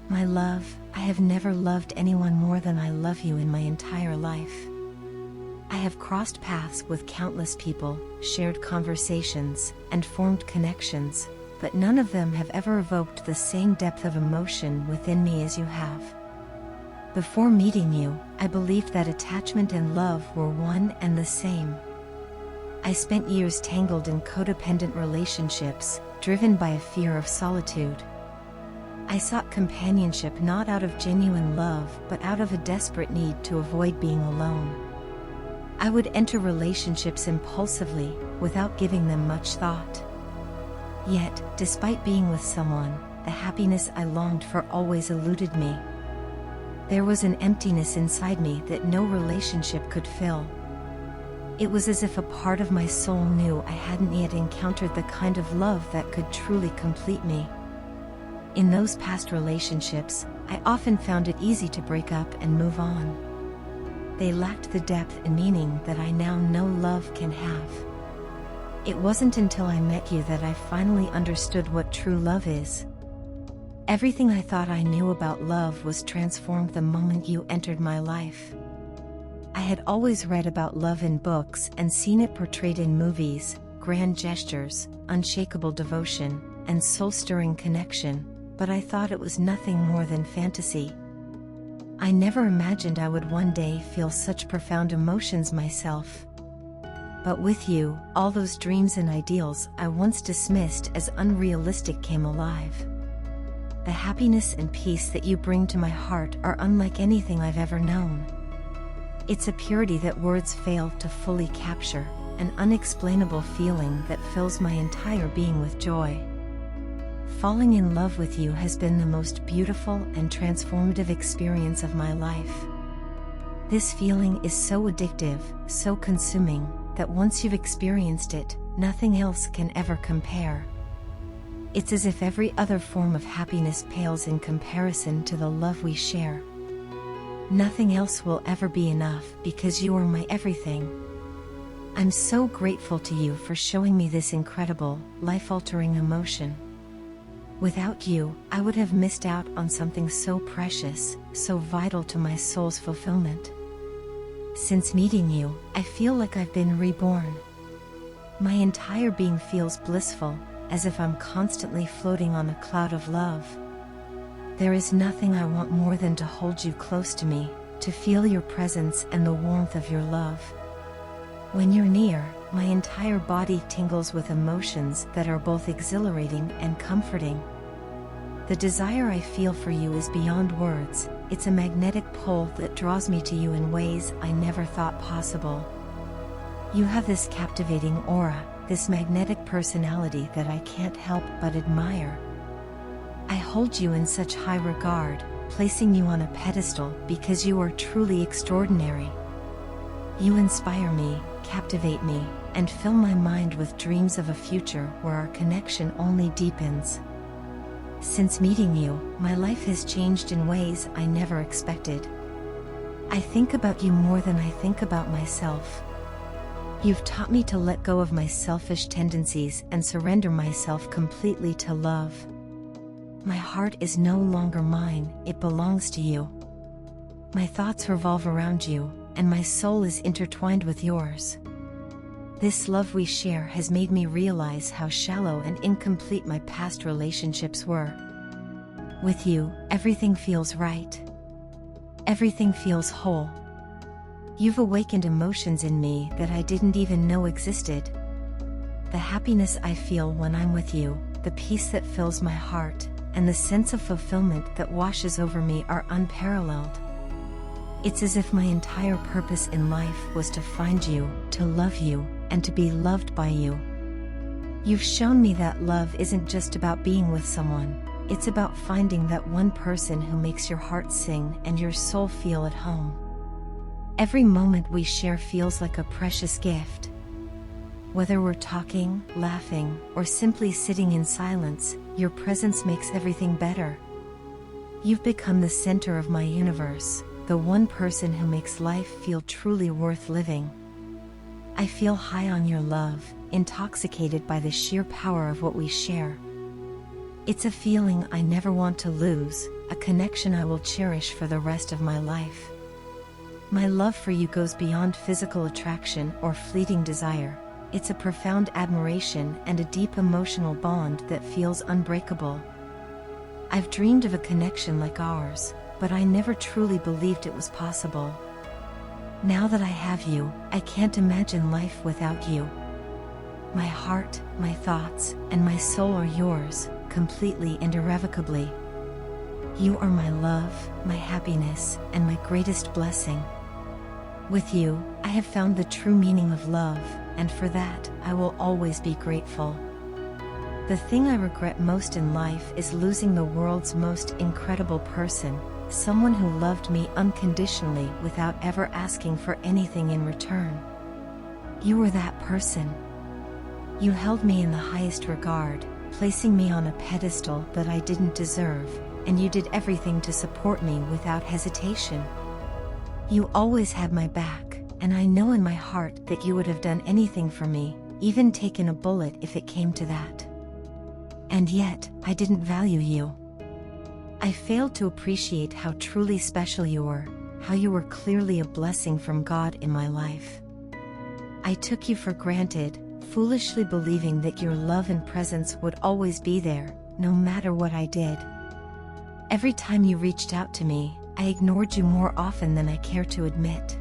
My love, I have never loved anyone more than I love you in my entire life. I have crossed paths with countless people, shared conversations, and formed connections, but none of them have ever evoked the same depth of emotion within me as you have. Before meeting you, I believed that attachment and love were one and the same. I spent years tangled in codependent relationships, driven by a fear of solitude. I sought companionship not out of genuine love but out of a desperate need to avoid being alone. I would enter relationships impulsively, without giving them much thought. Yet, despite being with someone, the happiness I longed for always eluded me. There was an emptiness inside me that no relationship could fill. It was as if a part of my soul knew I hadn't yet encountered the kind of love that could truly complete me. In those past relationships, I often found it easy to break up and move on. They lacked the depth and meaning that I now know love can have. It wasn't until I met you that I finally understood what true love is. Everything I thought I knew about love was transformed the moment you entered my life. I had always read about love in books and seen it portrayed in movies, grand gestures, unshakable devotion, and soul-stirring connection, but I thought it was nothing more than fantasy. I never imagined I would one day feel such profound emotions myself. But with you, all those dreams and ideals I once dismissed as unrealistic came alive. The happiness and peace that you bring to my heart are unlike anything I've ever known. It's a purity that words fail to fully capture, an unexplainable feeling that fills my entire being with joy. Falling in love with you has been the most beautiful and transformative experience of my life. This feeling is so addictive, so consuming, that once you've experienced it, nothing else can ever compare. It's as if every other form of happiness pales in comparison to the love we share. Nothing else will ever be enough because you are my everything. I'm so grateful to you for showing me this incredible, life-altering emotion. Without you, I would have missed out on something so precious, so vital to my soul's fulfillment. Since meeting you, I feel like I've been reborn. My entire being feels blissful, as if I'm constantly floating on a cloud of love. There is nothing I want more than to hold you close to me, to feel your presence and the warmth of your love. When you're near, my entire body tingles with emotions that are both exhilarating and comforting. The desire I feel for you is beyond words. It's a magnetic pull that draws me to you in ways I never thought possible. You have this captivating aura, this magnetic personality that I can't help but admire. I hold you in such high regard, placing you on a pedestal because you are truly extraordinary. You inspire me, captivate me, and fill my mind with dreams of a future where our connection only deepens. Since meeting you, my life has changed in ways I never expected. I think about you more than I think about myself. You've taught me to let go of my selfish tendencies and surrender myself completely to love. My heart is no longer mine, it belongs to you. My thoughts revolve around you, and my soul is intertwined with yours. This love we share has made me realize how shallow and incomplete my past relationships were. With you, everything feels right. Everything feels whole. You've awakened emotions in me that I didn't even know existed. The happiness I feel when I'm with you, the peace that fills my heart, and the sense of fulfillment that washes over me are unparalleled. It's as if my entire purpose in life was to find you, to love you, and to be loved by you. You've shown me that love isn't just about being with someone, it's about finding that one person who makes your heart sing and your soul feel at home. Every moment we share feels like a precious gift. Whether we're talking, laughing, or simply sitting in silence, your presence makes everything better. You've become the center of my universe, the one person who makes life feel truly worth living. I feel high on your love, intoxicated by the sheer power of what we share. It's a feeling I never want to lose, a connection I will cherish for the rest of my life. My love for you goes beyond physical attraction or fleeting desire. It's a profound admiration and a deep emotional bond that feels unbreakable. I've dreamed of a connection like ours, but I never truly believed it was possible. Now that I have you, I can't imagine life without you. My heart, my thoughts, and my soul are yours, completely and irrevocably. You are my love, my happiness, and my greatest blessing. With you, I have found the true meaning of love, and for that, I will always be grateful. The thing I regret most in life is losing the world's most incredible person, someone who loved me unconditionally without ever asking for anything in return. You were that person. You held me in the highest regard, placing me on a pedestal that I didn't deserve, and you did everything to support me without hesitation. You always had my back, and I know in my heart that you would have done anything for me, even taken a bullet if it came to that. And yet, I didn't value you. I failed to appreciate how truly special you were, how you were clearly a blessing from God in my life. I took you for granted, foolishly believing that your love and presence would always be there, no matter what I did. Every time you reached out to me, I ignored you more often than I care to admit.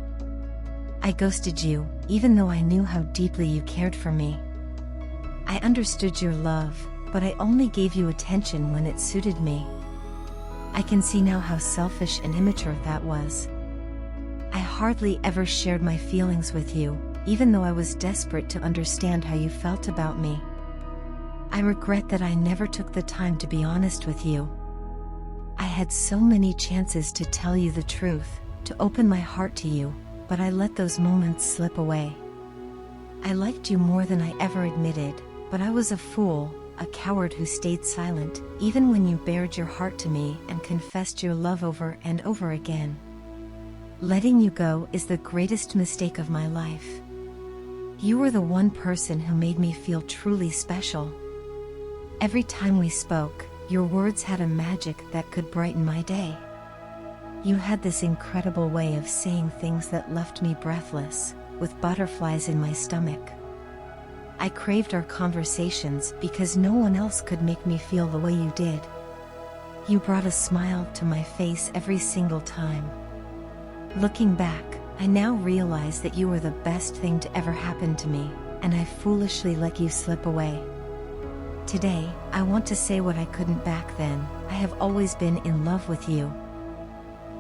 I ghosted you, even though I knew how deeply you cared for me. I understood your love, but I only gave you attention when it suited me. I can see now how selfish and immature that was. I hardly ever shared my feelings with you, even though I was desperate to understand how you felt about me. I regret that I never took the time to be honest with you. I had so many chances to tell you the truth, to open my heart to you, but I let those moments slip away. I liked you more than I ever admitted, but I was a fool, a coward who stayed silent, even when you bared your heart to me and confessed your love over and over again. Letting you go is the greatest mistake of my life. You were the one person who made me feel truly special. Every time we spoke, your words had a magic that could brighten my day. You had this incredible way of saying things that left me breathless, with butterflies in my stomach. I craved our conversations because no one else could make me feel the way you did. You brought a smile to my face every single time. Looking back, I now realize that you were the best thing to ever happen to me, and I foolishly let you slip away. Today, I want to say what I couldn't back then. I have always been in love with you.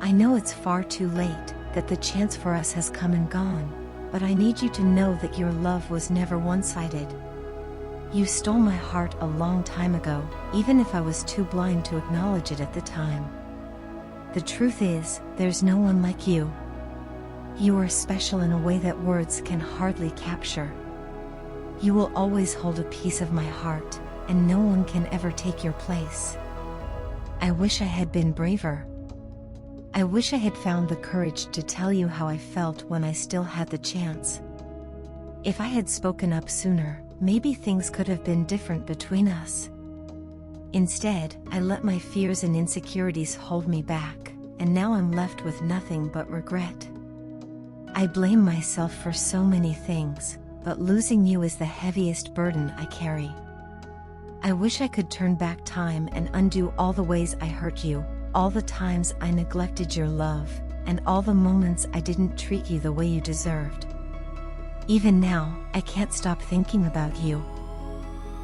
I know it's far too late, that the chance for us has come and gone, but I need you to know that your love was never one-sided. You stole my heart a long time ago, even if I was too blind to acknowledge it at the time. The truth is, there's no one like you. You are special in a way that words can hardly capture. You will always hold a piece of my heart, and no one can ever take your place. I wish I had been braver. I wish I had found the courage to tell you how I felt when I still had the chance. If I had spoken up sooner, maybe things could have been different between us. Instead, I let my fears and insecurities hold me back, and now I'm left with nothing but regret. I blame myself for so many things, but losing you is the heaviest burden I carry. I wish I could turn back time and undo all the ways I hurt you, all the times I neglected your love, and all the moments I didn't treat you the way you deserved. Even now, I can't stop thinking about you.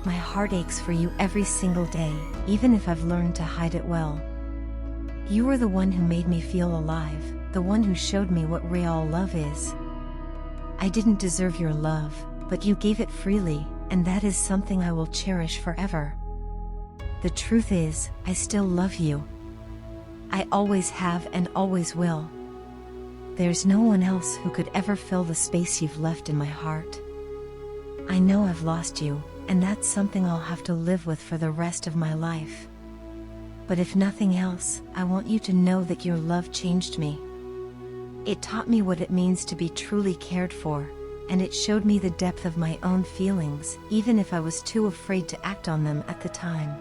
My heart aches for you every single day, even if I've learned to hide it well. You were the one who made me feel alive, the one who showed me what real love is. I didn't deserve your love, but you gave it freely, and that is something I will cherish forever. The truth is, I still love you. I always have and always will. There's no one else who could ever fill the space you've left in my heart. I know I've lost you, and that's something I'll have to live with for the rest of my life. But if nothing else, I want you to know that your love changed me. It taught me what it means to be truly cared for, and it showed me the depth of my own feelings, even if I was too afraid to act on them at the time.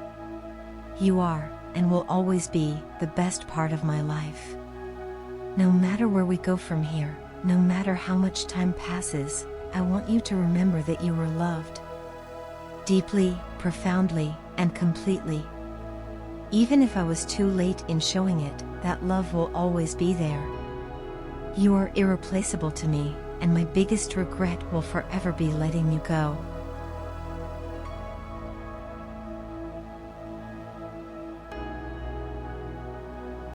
You are and will always be the best part of my life. No matter where we go from here, no matter how much time passes, I want you to remember that you were loved. Deeply, profoundly, and completely. Even if I was too late in showing it, that love will always be there. You are irreplaceable to me, and my biggest regret will forever be letting you go.